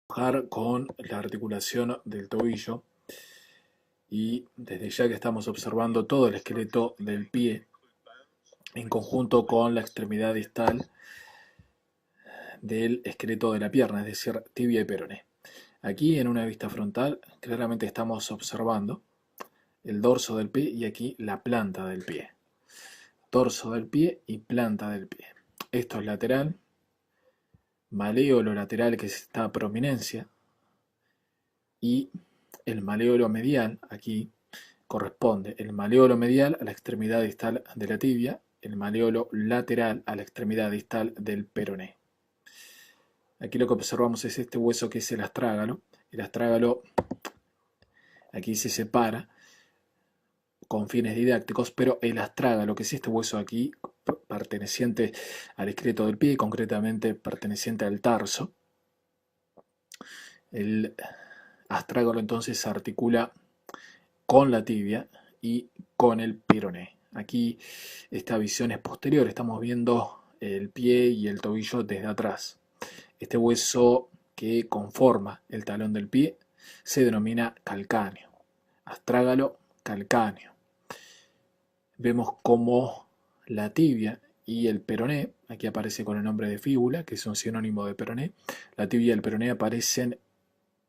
Trabajar con la articulación del tobillo y desde ya que estamos observando todo el esqueleto del pie en conjunto con la extremidad distal del esqueleto de la pierna, es decir, tibia y peroné. Aquí en una vista frontal claramente estamos observando el dorso del pie y aquí la planta del pie. Dorso del pie y planta del pie. Esto es lateral, maléolo lateral que es esta prominencia y el maléolo medial aquí corresponde el maléolo medial a la extremidad distal de la tibia, el maléolo lateral a la extremidad distal del peroné. Aquí lo que observamos es este hueso que es el astrágalo. El astrágalo aquí se separa con fines didácticos, pero el astrágalo, que es este hueso aquí perteneciente al esqueleto del pie, concretamente perteneciente al tarso, el astrágalo entonces se articula con la tibia y con el peroné. Aquí esta visión es posterior, estamos viendo el pie y el tobillo desde atrás. Este hueso que conforma el talón del pie se denomina calcáneo, astrágalo calcáneo. Vemos cómo la tibia y el peroné, aquí aparece con el nombre de fíbula, que es un sinónimo de peroné, la tibia y el peroné aparecen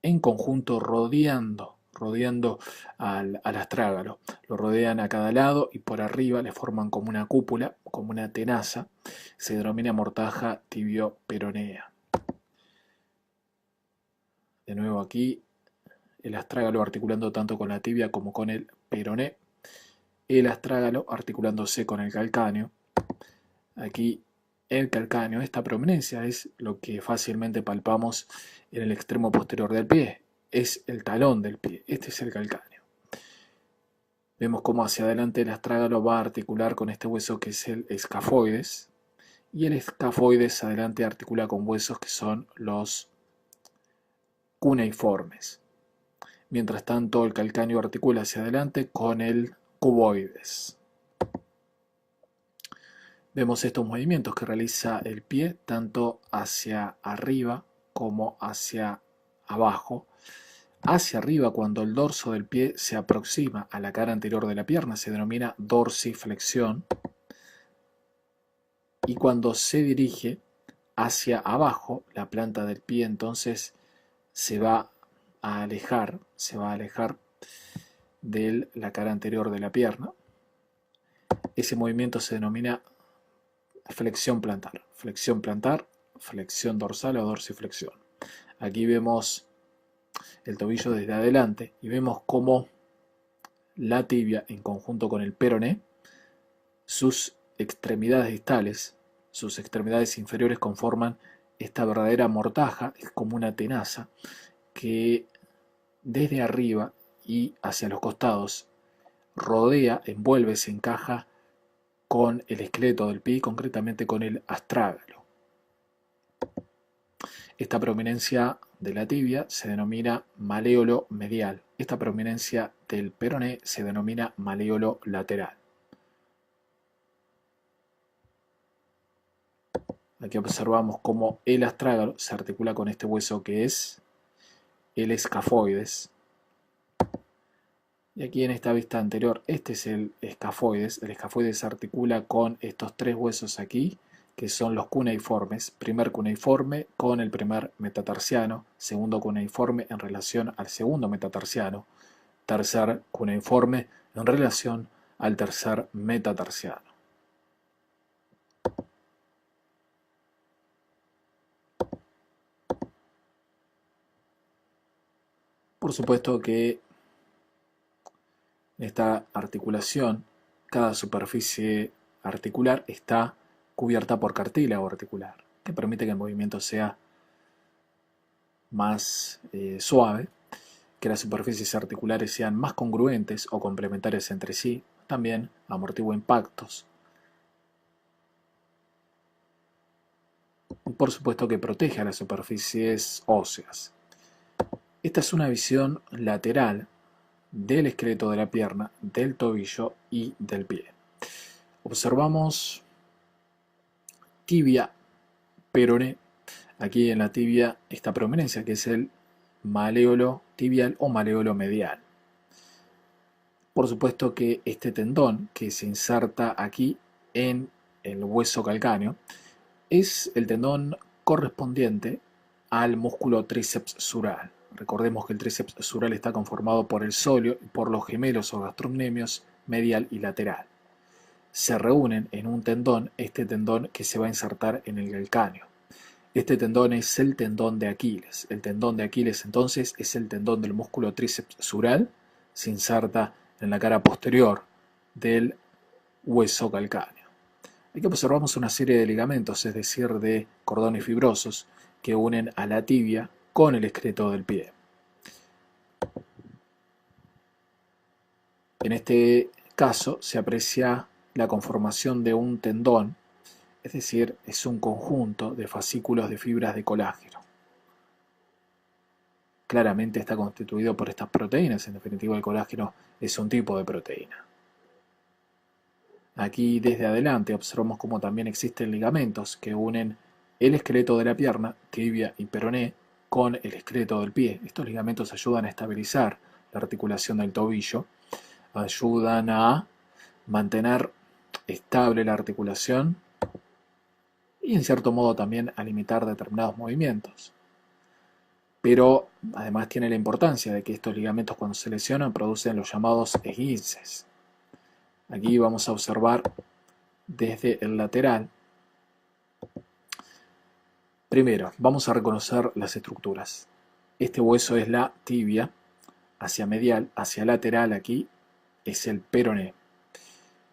en conjunto rodeando al astrágalo. Lo rodean a cada lado y por arriba le forman como una cúpula, como una tenaza. Se denomina mortaja tibio-peronea. De nuevo aquí el astrágalo articulando tanto con la tibia como con el peroné. El astrágalo articulándose con el calcáneo. Aquí el calcáneo, esta prominencia es lo que fácilmente palpamos en el extremo posterior del pie. Es el talón del pie, este es el calcáneo. Vemos cómo hacia adelante el astrágalo va a articular con este hueso que es el escafoides, y el escafoides adelante articula con huesos que son los cuneiformes. Mientras tanto el calcáneo articula hacia adelante con el cuboides. Vemos estos movimientos que realiza el pie tanto hacia arriba como hacia abajo. Hacia arriba, cuando el dorso del pie se aproxima a la cara anterior de la pierna, se denomina dorsiflexión. Y cuando se dirige hacia abajo, la planta del pie entonces se va a alejar de la cara anterior de la pierna. Ese movimiento se denomina flexión plantar, flexión dorsal o dorsiflexión. Aquí vemos el tobillo desde adelante y vemos cómo la tibia en conjunto con el peroné, sus extremidades distales, sus extremidades inferiores conforman esta verdadera mortaja, es como una tenaza que desde arriba y hacia los costados rodea, envuelve, se encaja con el esqueleto del pie, concretamente con el astrágalo. Esta prominencia de la tibia se denomina maléolo medial. Esta prominencia del peroné se denomina maléolo lateral. Aquí observamos cómo el astrágalo se articula con este hueso que es el escafoides. Y aquí en esta vista anterior, este es el escafoides. El escafoides se articula con estos tres huesos aquí, que son los cuneiformes. Primer cuneiforme con el primer metatarsiano, segundo cuneiforme en relación al segundo metatarsiano, tercer cuneiforme en relación al tercer metatarsiano. Por supuesto que en esta articulación, cada superficie articular está cubierta por cartílago articular, que permite que el movimiento sea más suave, que las superficies articulares sean más congruentes o complementarias entre sí, también amortigua impactos. Y por supuesto que protege a las superficies óseas. Esta es una visión lateral del esqueleto de la pierna, del tobillo y del pie. Observamos tibia, peroné. aquí en la tibia esta prominencia, que es el maléolo tibial o maléolo medial. Por supuesto que este tendón que se inserta aquí en el hueso calcáneo es el tendón correspondiente al músculo tríceps sural. Recordemos que el tríceps sural está conformado por el sóleo y por los gemelos o gastrocnemios medial y lateral. Se reúnen en un tendón, este tendón que se va a insertar en el calcáneo. Este tendón es el tendón de Aquiles. El tendón de Aquiles entonces es el tendón del músculo tríceps sural, se inserta en la cara posterior del hueso calcáneo. Aquí observamos una serie de ligamentos, es decir, de cordones fibrosos que unen a la tibia con el esqueleto del pie. En este caso se aprecia la conformación de un tendón, es decir, es un conjunto de fascículos de fibras de colágeno. Claramente está constituido por estas proteínas, en definitiva el colágeno es un tipo de proteína. Aquí desde adelante observamos cómo también existen ligamentos que unen el esqueleto de la pierna, tibia y peroné, con el esqueleto del pie. Estos ligamentos ayudan a estabilizar la articulación del tobillo, ayudan a mantener estable la articulación y en cierto modo también a limitar determinados movimientos. Pero además tiene la importancia de que estos ligamentos cuando se lesionan producen los llamados esguinces. Aquí vamos a observar desde el lateral. Primero, vamos a reconocer las estructuras. Este hueso es la tibia, hacia medial, hacia lateral aquí es el peroné.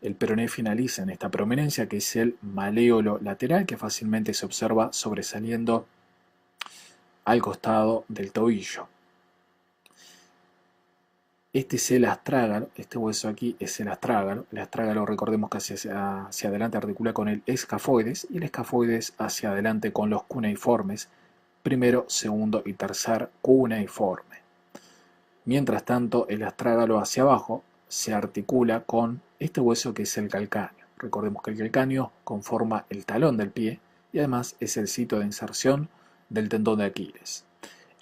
El peroné finaliza en esta prominencia que es el maléolo lateral que fácilmente se observa sobresaliendo al costado del tobillo. Este es el astrágalo, este hueso aquí es el astrágalo. El astrágalo, recordemos que hacia adelante articula con el escafoides y el escafoides hacia adelante con los cuneiformes, primero, segundo y tercer cuneiforme. Mientras tanto, el astrágalo hacia abajo se articula con este hueso que es el calcáneo. Recordemos que el calcáneo conforma el talón del pie y además es el sitio de inserción del tendón de Aquiles.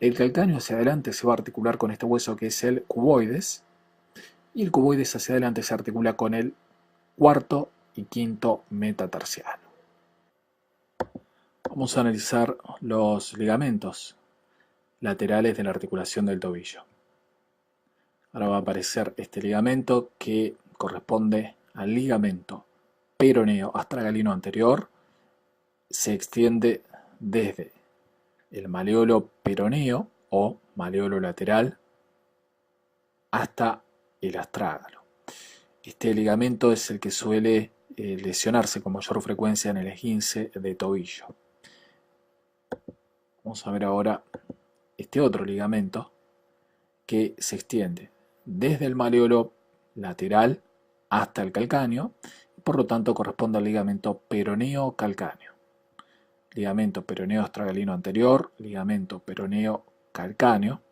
El calcáneo hacia adelante se va a articular con este hueso que es el cuboides y el cuboides hacia adelante se articula con el cuarto y quinto metatarsiano. Vamos a analizar los ligamentos laterales de la articulación del tobillo. Ahora va a aparecer este ligamento que corresponde al ligamento peroneo astragalino anterior. Se extiende desde el maléolo peroneo o maléolo lateral hasta el astrágalo. Este ligamento es el que suele lesionarse con mayor frecuencia en el esguince de tobillo. Vamos a ver ahora este otro ligamento que se extiende desde el maléolo lateral hasta el calcáneo y por lo tanto corresponde al ligamento peroneo calcáneo. Ligamento peroneo astragalino anterior, ligamento peroneo calcáneo.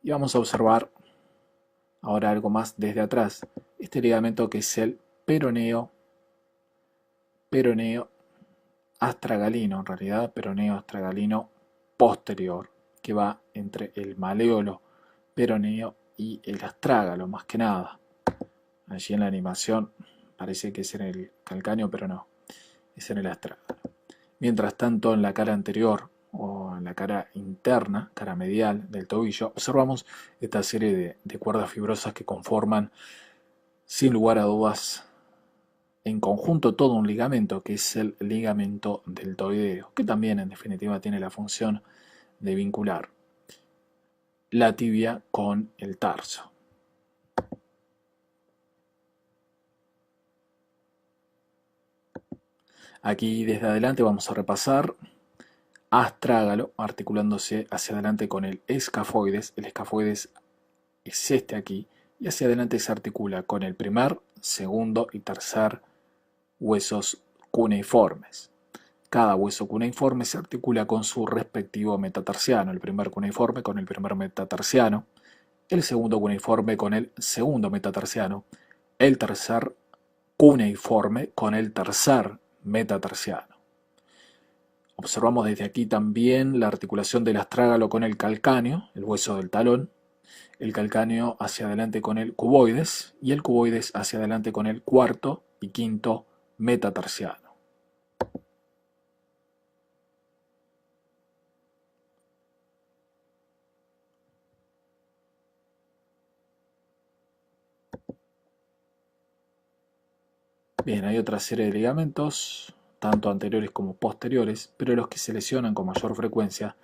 Y vamos a observar ahora algo más desde atrás, este ligamento que es el peroneo astragalino, en realidad peroneo astragalino posterior, que va entre el maléolo peroneo y el astrágalo, más que nada. Allí en la animación parece que es en el calcáneo, pero no, es en el astrágalo. Mientras tanto, en la cara anterior o en la cara interna, cara medial del tobillo, observamos esta serie de cuerdas fibrosas que conforman, sin lugar a dudas, en conjunto todo un ligamento, que es el ligamento deltoideo, que también en definitiva tiene la función de vincular la tibia con el tarso. Aquí desde adelante vamos a repasar astrágalo, articulándose hacia adelante con el escafoides. El escafoides es este aquí, y hacia adelante se articula con el primer, segundo y tercer huesos cuneiformes. Cada hueso cuneiforme se articula con su respectivo metatarsiano, el primer cuneiforme con el primer metatarsiano, el segundo cuneiforme con el segundo metatarsiano, el tercer cuneiforme con el tercer metatarsiano. Observamos desde aquí también la articulación del astrágalo con el calcáneo, el hueso del talón, el calcáneo hacia adelante con el cuboides y el cuboides hacia adelante con el cuarto y quinto metatarsiano. Bien, hay otra serie de ligamentos, tanto anteriores como posteriores, pero los que se lesionan con mayor frecuencia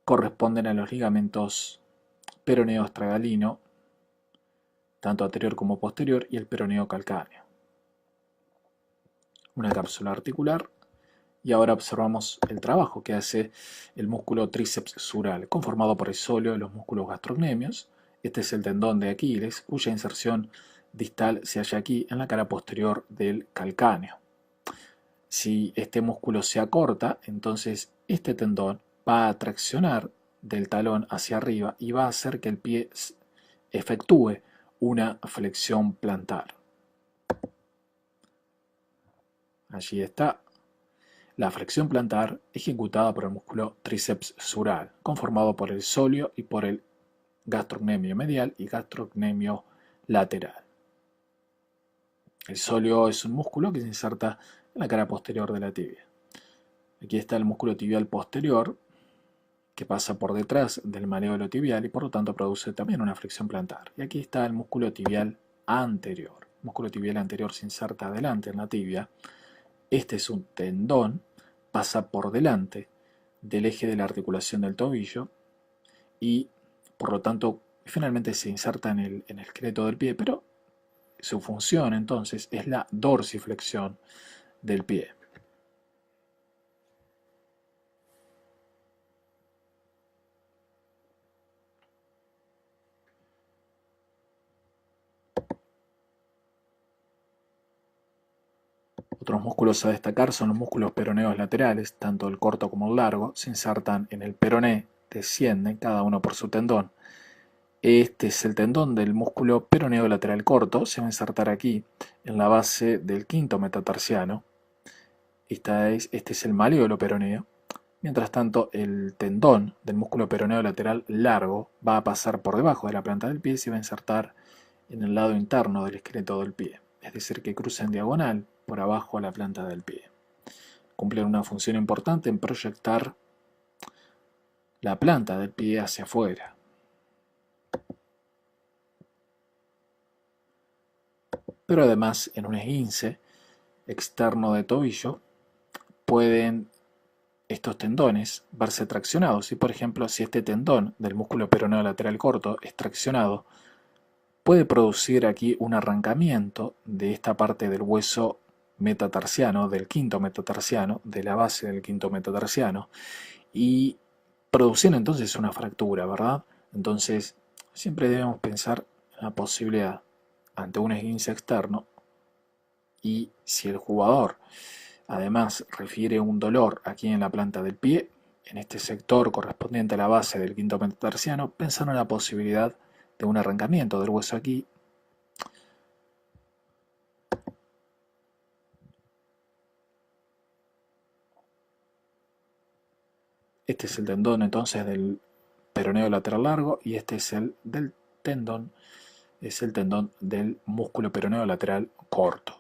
corresponden a los ligamentos peroneo astragalino, tanto anterior como posterior, y el peroneo calcáneo. Una cápsula articular, y ahora observamos el trabajo que hace el músculo tríceps sural, conformado por el sóleo de los músculos gastrocnemios. Este es el tendón de Aquiles, cuya inserción distal se halla aquí en la cara posterior del calcáneo. Si este músculo se acorta, entonces este tendón va a traccionar del talón hacia arriba y va a hacer que el pie efectúe una flexión plantar. Allí está la flexión plantar ejecutada por el músculo tríceps sural, conformado por el sóleo y por el gastrocnemio medial y gastrocnemio lateral. El sóleo es un músculo que se inserta en la cara posterior de la tibia. Aquí está el músculo tibial posterior, que pasa por detrás del mareolo tibial y por lo tanto produce también una flexión plantar. Y aquí está el músculo tibial anterior. El músculo tibial anterior se inserta adelante en la tibia. Este es un tendón, pasa por delante del eje de la articulación del tobillo y por lo tanto finalmente se inserta en el esqueleto del pie, pero su función entonces es la dorsiflexión del pie. Otros músculos a destacar son los músculos peroneos laterales, tanto el corto como el largo, se insertan en el peroné, descienden cada uno por su tendón. Este es el tendón del músculo peroneo lateral corto, se va a insertar aquí en la base del quinto metatarsiano. Este es el maleolo peroneo. Mientras tanto, el tendón del músculo peroneo lateral largo va a pasar por debajo de la planta del pie y se va a insertar en el lado interno del esqueleto del pie, es decir, que cruza en diagonal por abajo a la planta del pie. Cumplen una función importante en proyectar la planta del pie hacia afuera. Pero además, en un esguince externo de tobillo, pueden estos tendones verse traccionados. Y por ejemplo, si este tendón del músculo peroneo lateral corto es traccionado, puede producir aquí un arrancamiento de esta parte del hueso metatarsiano, del quinto metatarsiano, de la base del quinto metatarsiano, y producir entonces una fractura, ¿verdad? Entonces, siempre debemos pensar en la posibilidad ante un esguince externo, y si el jugador además refiere un dolor aquí en la planta del pie, en este sector correspondiente a la base del quinto metatarsiano, pensar en la posibilidad de un arrancamiento del hueso aquí. Este es el tendón entonces del peroneo lateral largo y este es el del tendón, es el tendón del músculo peroneo lateral corto.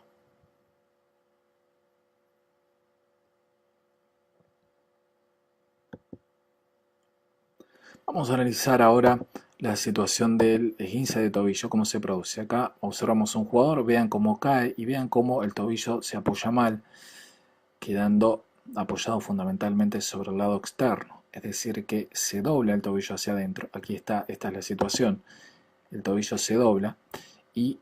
Vamos a analizar ahora la situación del esguince de tobillo, cómo se produce. Acá observamos un jugador, vean cómo cae y vean cómo el tobillo se apoya mal, quedando apoyado fundamentalmente sobre el lado externo. Es decir, que se dobla el tobillo hacia adentro. Aquí está, esta es la situación. El tobillo se dobla y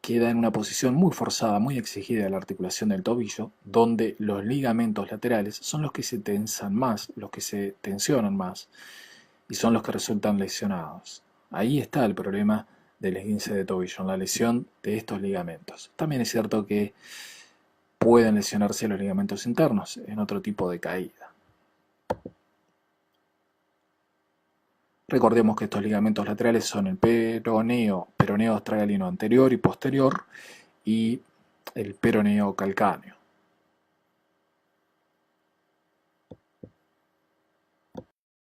queda en una posición muy forzada, muy exigida de la articulación del tobillo, donde los ligamentos laterales son los que se tensan más, los que se tensionan más, y son los que resultan lesionados. Ahí está el problema del esguince de tobillo, en la lesión de estos ligamentos. También es cierto que pueden lesionarse los ligamentos internos en otro tipo de caída. Recordemos que estos ligamentos laterales son el peroneo astragalino anterior y posterior y el peroneo calcáneo.